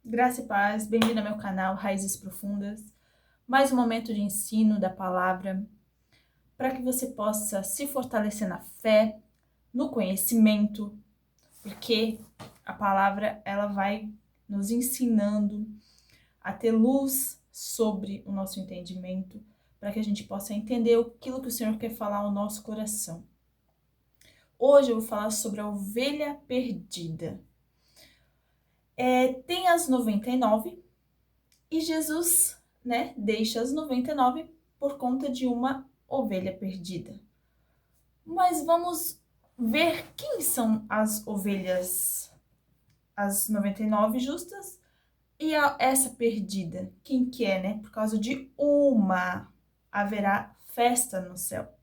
Graça e paz, bem-vindo ao meu canal Raízes Profundas. Mais um momento de ensino da palavra para que você possa se fortalecer na fé, no conhecimento, porque a palavra ela vai nos ensinando a ter luz sobre o nosso entendimento, para que a gente possa entender aquilo que o Senhor quer falar ao nosso coração. Hoje eu vou falar sobre a ovelha perdida. Tem as 99 e Jesus, deixa as 99 por conta de uma ovelha perdida. Mas vamos ver quem são as ovelhas, as 99 justas e essa perdida. Quem que é, né? Por causa de uma haverá festa no céu.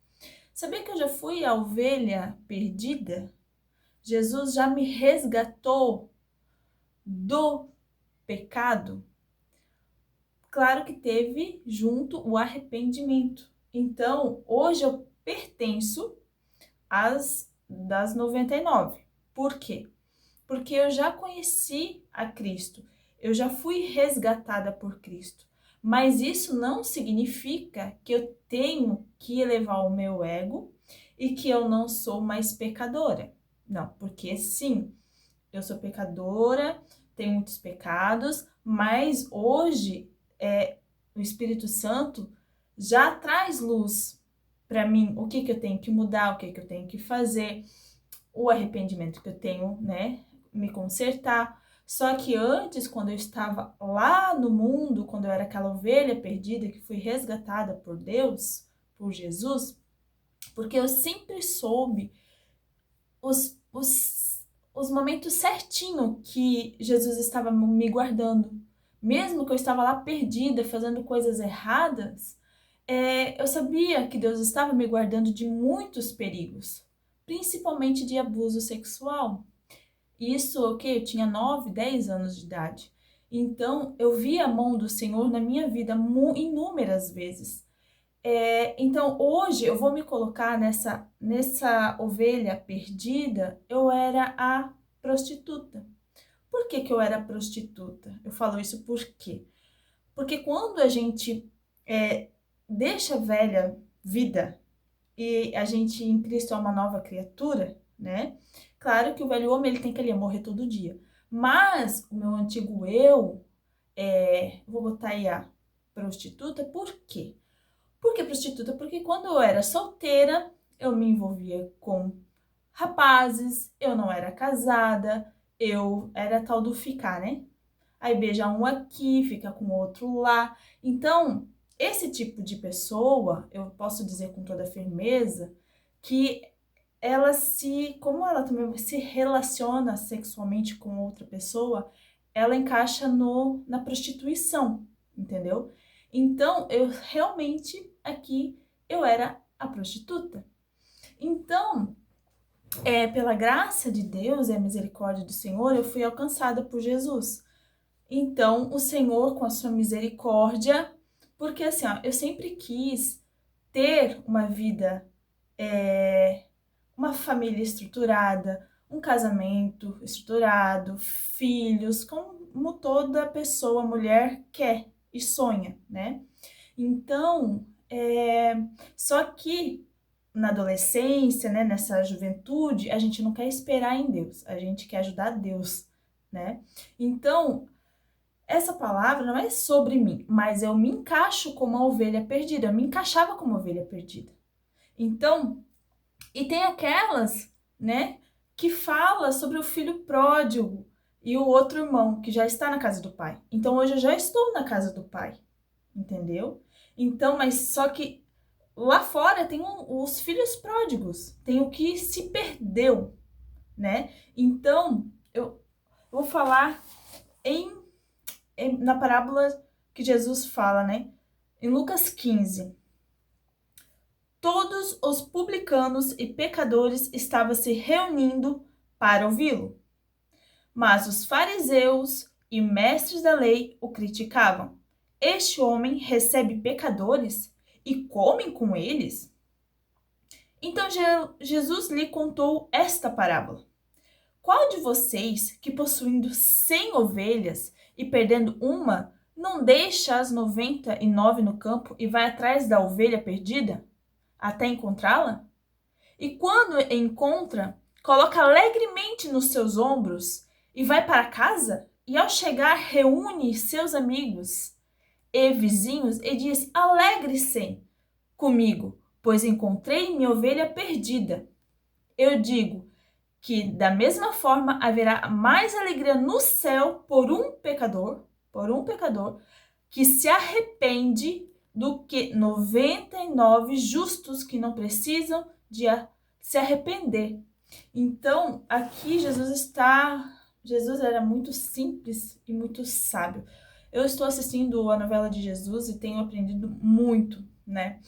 Sabia que eu já fui a ovelha perdida? Jesus já me resgatou do pecado. Claro que teve junto o arrependimento. Então, hoje eu pertenço às das 99. Por quê? Porque eu já conheci a Cristo. Eu já fui resgatada por Cristo. Mas isso não significa que eu tenho que elevar o meu ego e que eu não sou mais pecadora. Não, porque sim, eu sou pecadora, tenho muitos pecados, mas hoje o Espírito Santo já traz luz para mim, o que eu tenho que mudar, o que eu tenho que fazer, o arrependimento que eu tenho, me consertar. Só que antes, quando eu estava lá no mundo, quando eu era aquela ovelha perdida que foi resgatada por Deus, por Jesus, porque eu sempre soube os momentos certinho que Jesus estava me guardando. Mesmo que eu estava lá perdida, fazendo coisas erradas, eu sabia que Deus estava me guardando de muitos perigos, principalmente de abuso sexual. Isso, eu tinha 9, 10 anos de idade. Então, eu vi a mão do Senhor na minha vida inúmeras vezes. Então, hoje eu vou me colocar nessa ovelha perdida. Eu era a prostituta. Por que eu era prostituta? Eu falo isso por quê? Porque quando a gente deixa a velha vida e a gente em Cristo é uma nova criatura, né? Claro que o velho homem ele tem que morrer todo dia. Mas o meu antigo eu, vou botar aí a prostituta, por quê? Por que prostituta? Porque quando eu era solteira, eu me envolvia com rapazes, eu não era casada, eu era tal do ficar, né? Aí beija um aqui, fica com o outro lá. Então, esse tipo de pessoa, eu posso dizer com toda firmeza, que como ela também se relaciona sexualmente com outra pessoa, ela encaixa na prostituição, entendeu? Então, eu realmente aqui, eu era a prostituta. Então, pela graça de Deus e a misericórdia do Senhor, eu fui alcançada por Jesus. Então, o Senhor, com a sua misericórdia, porque assim, ó, eu sempre quis ter uma vida, uma família estruturada, um casamento estruturado, filhos, como toda pessoa, mulher, quer e sonha, né? Então, só que na adolescência, né, nessa juventude, a gente não quer esperar em Deus, a gente quer ajudar Deus, né? Então, essa palavra não é sobre mim, mas eu me encaixo como uma ovelha perdida, eu me encaixava como ovelha perdida. Então, e tem aquelas, né, que fala sobre o filho pródigo e o outro irmão que já está na casa do pai. Então, hoje eu já estou na casa do pai, entendeu? Então, mas só que lá fora tem os filhos pródigos, tem o que se perdeu, né? Então, eu vou falar na parábola que Jesus fala, né? Em Lucas 15. Todos os publicanos e pecadores estavam se reunindo para ouvi-lo. Mas os fariseus e mestres da lei o criticavam. Este homem recebe pecadores e come com eles? Então Jesus lhe contou esta parábola. Qual de vocês, que possuindo 100 ovelhas e perdendo uma, não deixa as 99 no campo e vai atrás da ovelha perdida, até encontrá-la? E quando encontra, coloca alegremente nos seus ombros e vai para casa, e ao chegar reúne seus amigos e vizinhos e diz: alegre-se comigo, pois encontrei minha ovelha perdida. Eu digo que da mesma forma haverá mais alegria no céu por um pecador que se arrepende do que 99 justos que não precisam de se arrepender. Então, aqui Jesus era muito simples e muito sábio. Eu estou assistindo a novela de Jesus e tenho aprendido muito, né?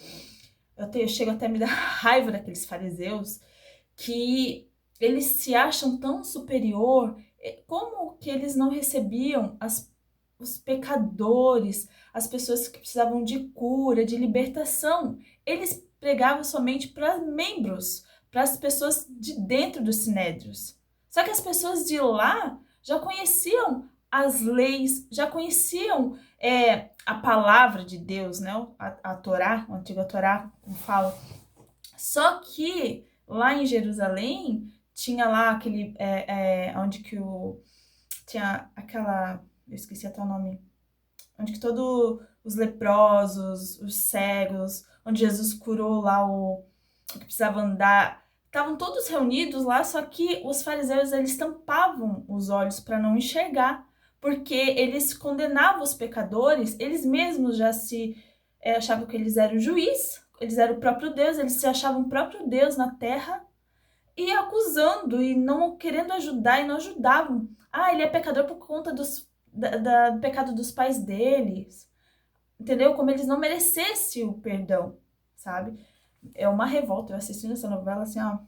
Eu chego até a me dar raiva daqueles fariseus que eles se acham tão superior. Como que eles não recebiam os pecadores, as pessoas que precisavam de cura, de libertação? Eles pregavam somente para membros, para as pessoas de dentro dos sinédrios. Só que as pessoas de lá já conheciam as leis, já conheciam a palavra de Deus, né? A Torá, a antiga Torá, como fala. Só que lá em Jerusalém tinha lá aquele onde que tinha aquela, eu esqueci até o nome, onde que todos os leprosos, os cegos, onde Jesus curou lá o que precisava andar, estavam todos reunidos lá, só que os fariseus eles tampavam os olhos para não enxergar, porque eles condenavam os pecadores, eles mesmos já se achavam que eles eram o juiz, eles eram o próprio Deus, eles se achavam o próprio Deus na terra, e acusando e não querendo ajudar e não ajudavam. Ah, ele é pecador por conta do pecado dos pais deles, entendeu? Como eles não merecessem o perdão, sabe? É uma revolta. Eu assistindo essa novela, assim, ó.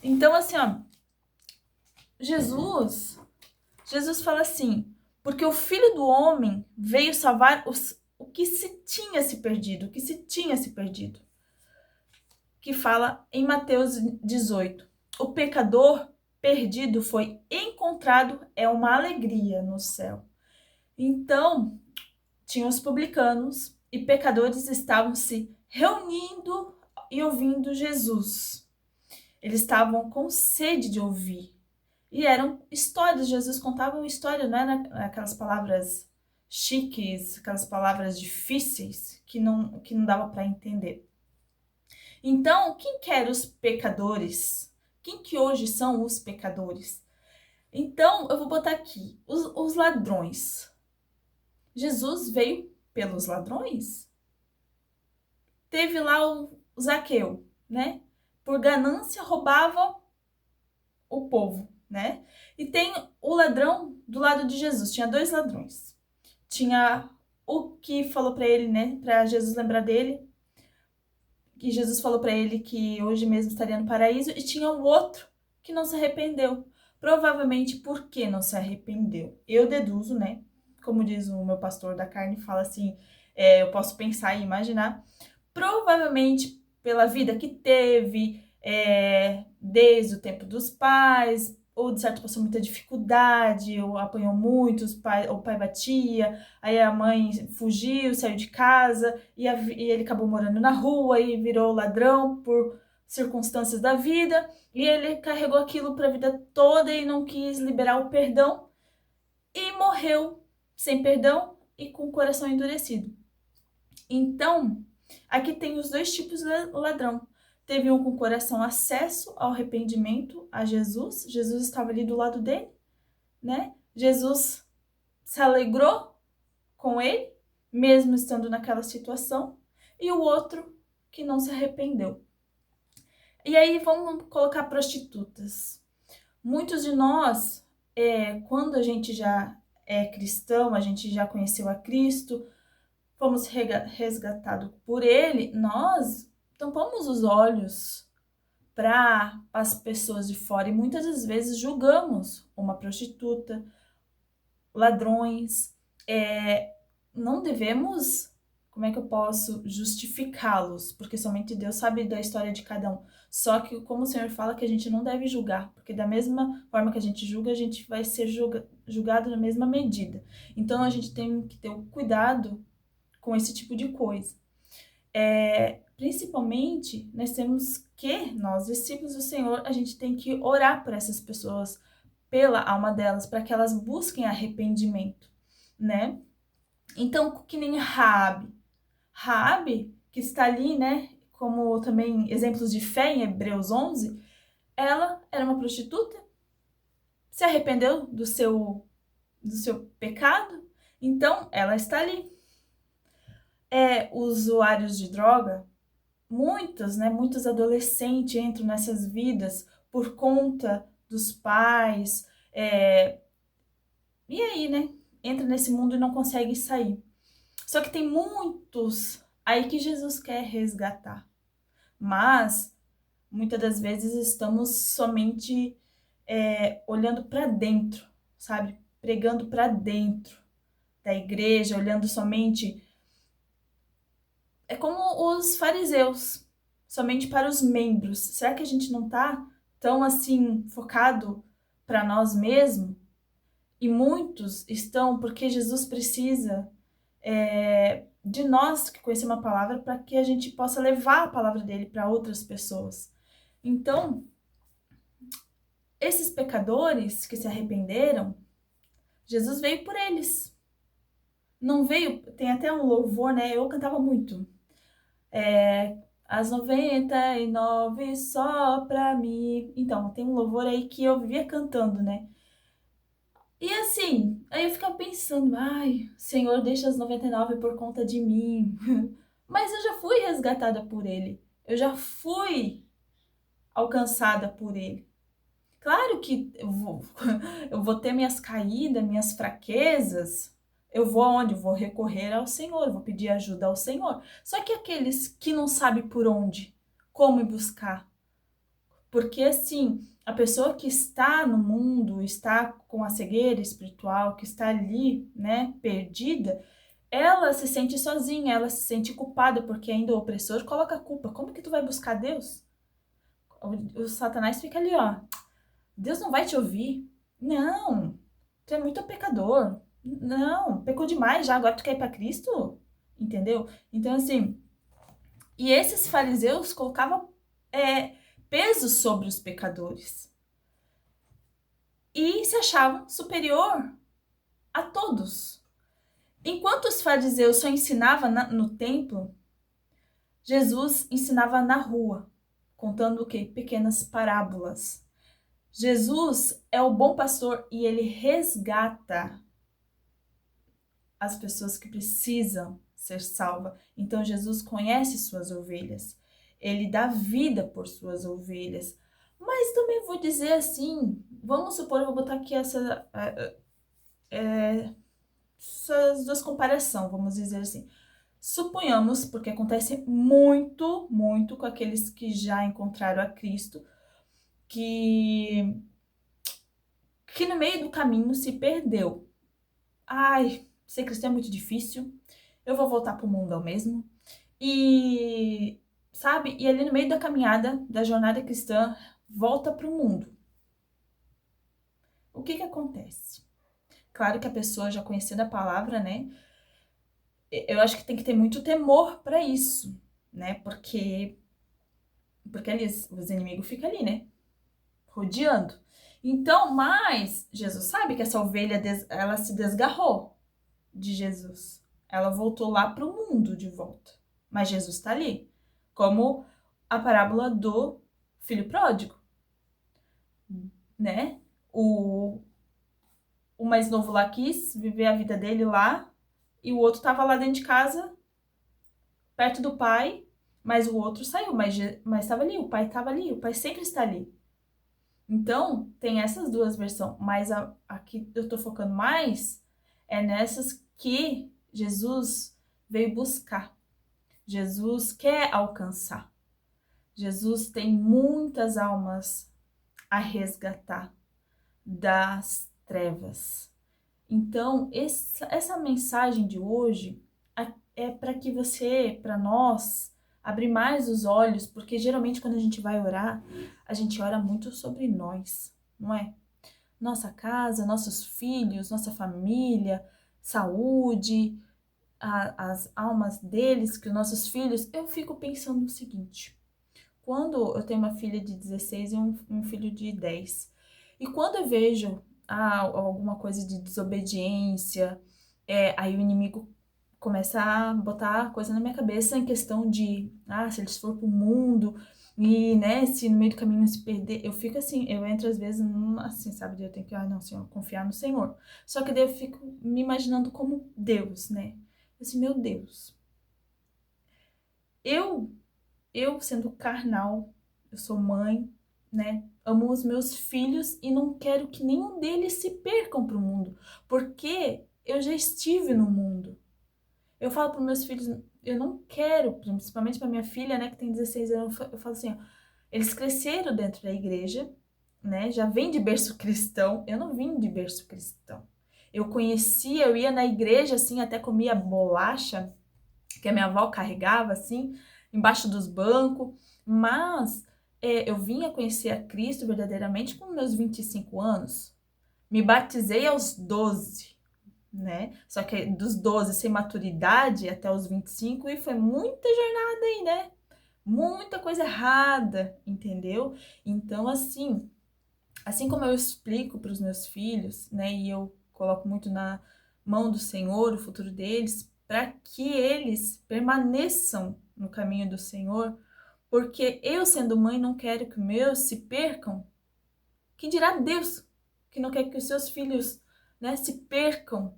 Então, assim, ó, Jesus fala assim, porque o Filho do Homem veio salvar o que se tinha se perdido, que fala em Mateus 18. O pecador perdido foi encontrado, é uma alegria no céu. Então, tinham os publicanos e pecadores estavam se reunindo e ouvindo Jesus. Eles estavam com sede de ouvir. E eram histórias, Jesus contava uma história, não era aquelas palavras chiques, aquelas palavras difíceis que não dava para entender. Então, quem que eram os pecadores? Quem que hoje são os pecadores? Então, eu vou botar aqui, os ladrões. Jesus veio pelos ladrões? Teve lá o Zaqueu, né? Por ganância roubava o povo, né? E tem o ladrão do lado de Jesus. Tinha dois ladrões. Tinha o que falou para ele, né? Para Jesus lembrar dele. Que Jesus falou para ele que hoje mesmo estaria no paraíso. E tinha o outro que não se arrependeu. Provavelmente porque não se arrependeu. Eu deduzo, né? Como diz o meu pastor da carne, fala assim, eu posso pensar e imaginar. Provavelmente pela vida que teve, desde o tempo dos pais, ou de certo passou muita dificuldade, ou apanhou muito, o pai batia, aí a mãe fugiu, saiu de casa, e ele acabou morando na rua e virou ladrão por circunstâncias da vida, e ele carregou aquilo para a vida toda e não quis liberar o perdão, e morreu sem perdão e com o coração endurecido. Então, aqui tem os dois tipos de ladrão. Teve um com coração acesso ao arrependimento a Jesus. Jesus estava ali do lado dele, né? Jesus se alegrou com ele, mesmo estando naquela situação. E o outro que não se arrependeu. E aí vamos colocar prostitutas. Muitos de nós, quando a gente já é cristão, a gente já conheceu a Cristo, fomos resgatados por ele, nós tampamos os olhos para as pessoas de fora e muitas das vezes julgamos uma prostituta, ladrões, não devemos, como é que eu posso justificá-los? Porque somente Deus sabe da história de cada um. Só que, como o Senhor fala, que a gente não deve julgar, porque da mesma forma que a gente julga, a gente vai ser julgado na mesma medida. Então, a gente tem que ter o cuidado com esse tipo de coisa. Principalmente, nós, discípulos do Senhor, a gente tem que orar por essas pessoas, pela alma delas, para que elas busquem arrependimento, né? Então, que nem Raabe, que está ali, né, como também exemplos de fé em Hebreus 11, ela era uma prostituta, se arrependeu do seu pecado, então ela está ali. Usuários de droga, muitos adolescentes entram nessas vidas por conta dos pais, e aí, né, entra nesse mundo e não consegue sair. Só que tem muitos aí que Jesus quer resgatar. Mas, muitas das vezes, estamos somente olhando para dentro, sabe? Pregando para dentro da igreja, olhando somente. É como os fariseus, somente para os membros. Será que a gente não está tão assim focado para nós mesmos? E muitos estão porque Jesus precisa de nós que conhecemos a palavra para que a gente possa levar a palavra dele para outras pessoas. Então, esses pecadores que se arrependeram, Jesus veio por eles. Não veio, tem até um louvor, né? Eu cantava muito. As 99 só pra mim. Então, tem um louvor aí que eu vivia cantando, né? E assim, aí eu ficava pensando, ai, Senhor, deixa as 99 por conta de mim. Mas eu já fui resgatada por ele. Eu já fui alcançada por ele. Claro que eu vou ter minhas caídas, minhas fraquezas. Eu vou aonde? Eu vou recorrer ao Senhor, vou pedir ajuda ao Senhor. Só que aqueles que não sabem por onde, como ir buscar. Porque assim, a pessoa que está no mundo, está com a cegueira espiritual, que está ali, né, perdida, ela se sente sozinha, ela se sente culpada, porque ainda o opressor coloca a culpa. Como que tu vai buscar Deus? O Satanás fica ali, ó. Deus não vai te ouvir. Não, tu é muito pecador. Não, pecou demais já, agora tu quer ir para Cristo? Entendeu? Então, assim, e esses fariseus colocavam peso sobre os pecadores e se achavam superior a todos. Enquanto os fariseus só ensinavam no templo, Jesus ensinava na rua, contando o quê? Pequenas parábolas. Jesus é o bom pastor e ele resgata as pessoas que precisam ser salvas. Então Jesus conhece suas ovelhas. Ele dá vida por suas ovelhas. Mas também vou dizer assim, vamos supor, eu vou botar aqui essas duas comparações, vamos dizer assim. Suponhamos, porque acontece muito, muito com aqueles que já encontraram a Cristo, que no meio do caminho se perdeu. Ai, ser cristão é muito difícil, eu vou voltar pro mundo ao mesmo. E, sabe, e ali no meio da caminhada, da jornada cristã, volta pro mundo. O que que acontece? Claro que a pessoa já conhecendo a palavra, né? Eu acho que tem que ter muito temor para isso, né? Porque ali os inimigos ficam ali, né? Rodeando. Então, mas Jesus sabe que essa ovelha, ela se desgarrou de Jesus. Ela voltou lá para o mundo de volta. Mas Jesus está ali. Como a parábola do filho pródigo, né? O mais novo lá quis viver a vida dele lá, e o outro estava lá dentro de casa, perto do pai, mas o outro saiu, mas estava ali, o pai estava ali, o pai sempre está ali. Então, tem essas duas versões, mas aqui eu tô focando mais nessas que Jesus veio buscar. Jesus quer alcançar. Jesus tem muitas almas a resgatar das trevas. Então, essa mensagem de hoje é para nós, abrir mais os olhos, porque geralmente quando a gente vai orar, a gente ora muito sobre nós, não é? Nossa casa, nossos filhos, nossa família, saúde, as almas deles, que os nossos filhos. Eu fico pensando o seguinte: quando eu tenho uma filha de 16 e um filho de 10, e quando eu vejo alguma coisa de desobediência, aí o inimigo começa a botar coisa na minha cabeça em questão de, se eles for pro mundo e, né, se no meio do caminho se perder, eu fico assim, eu entro às vezes assim, sabe, eu tenho que, não, Senhor, confiar no Senhor. Só que daí eu fico me imaginando como Deus, né? Assim, meu Deus, eu eu sendo carnal, eu sou mãe, né? Amo os meus filhos e não quero que nenhum deles se percam pro mundo, porque eu já estive no mundo. Eu falo para meus filhos, eu não quero, principalmente para minha filha, né, que tem 16 anos, eu falo assim, ó, eles cresceram dentro da igreja, né? Já vem de berço cristão. Eu não vim de berço cristão. Eu ia na igreja assim, até comia bolacha que a minha avó carregava assim, embaixo dos bancos, mas eu vim a conhecer a Cristo verdadeiramente com meus 25 anos. Me batizei aos 12, né? Só que dos 12 sem maturidade até os 25 e foi muita jornada aí, né? Muita coisa errada, entendeu? Então, assim como eu explico para os meus filhos, né, e eu coloco muito na mão do Senhor o futuro deles, para que eles permaneçam no caminho do Senhor, porque eu, sendo mãe, não quero que os meus se percam. Que dirá Deus, que não quer que os seus filhos, né, se percam,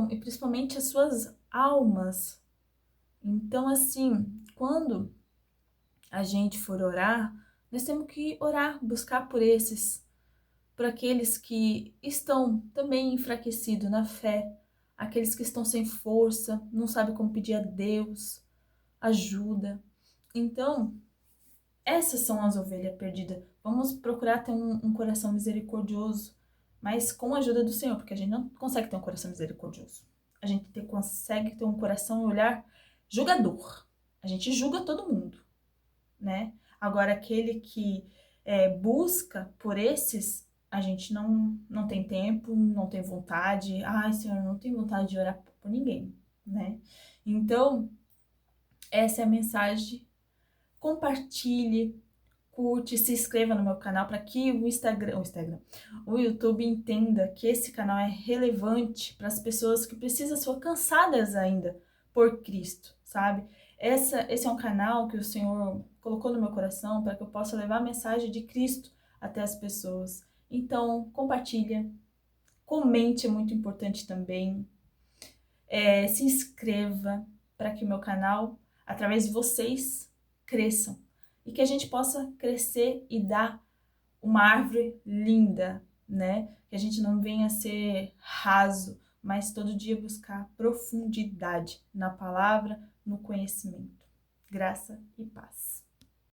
e principalmente as suas almas. Então, assim, quando a gente for orar, nós temos que orar, buscar por aqueles que estão também enfraquecidos na fé, aqueles que estão sem força, não sabem como pedir a Deus ajuda. Então, essas são as ovelhas perdidas. Vamos procurar ter um coração misericordioso, mas com a ajuda do Senhor, porque a gente não consegue ter um coração misericordioso. A gente consegue ter um coração e olhar julgador. A gente julga todo mundo, né? Agora, aquele que busca por esses, a gente não tem tempo, não tem vontade. Ai, Senhor, não tenho vontade de orar por ninguém, né? Então, essa é a mensagem. Compartilhe, curte, se inscreva no meu canal para que o YouTube entenda que esse canal é relevante para as pessoas que precisam ser alcançadas ainda por Cristo, sabe? Esse é um canal que o Senhor colocou no meu coração para que eu possa levar a mensagem de Cristo até as pessoas. Então, compartilha, comente, é muito importante também. Se inscreva para que o meu canal, através de vocês, cresçam. E que a gente possa crescer e dar uma árvore linda, né? Que a gente não venha a ser raso, mas todo dia buscar profundidade na palavra, no conhecimento. Graça e paz.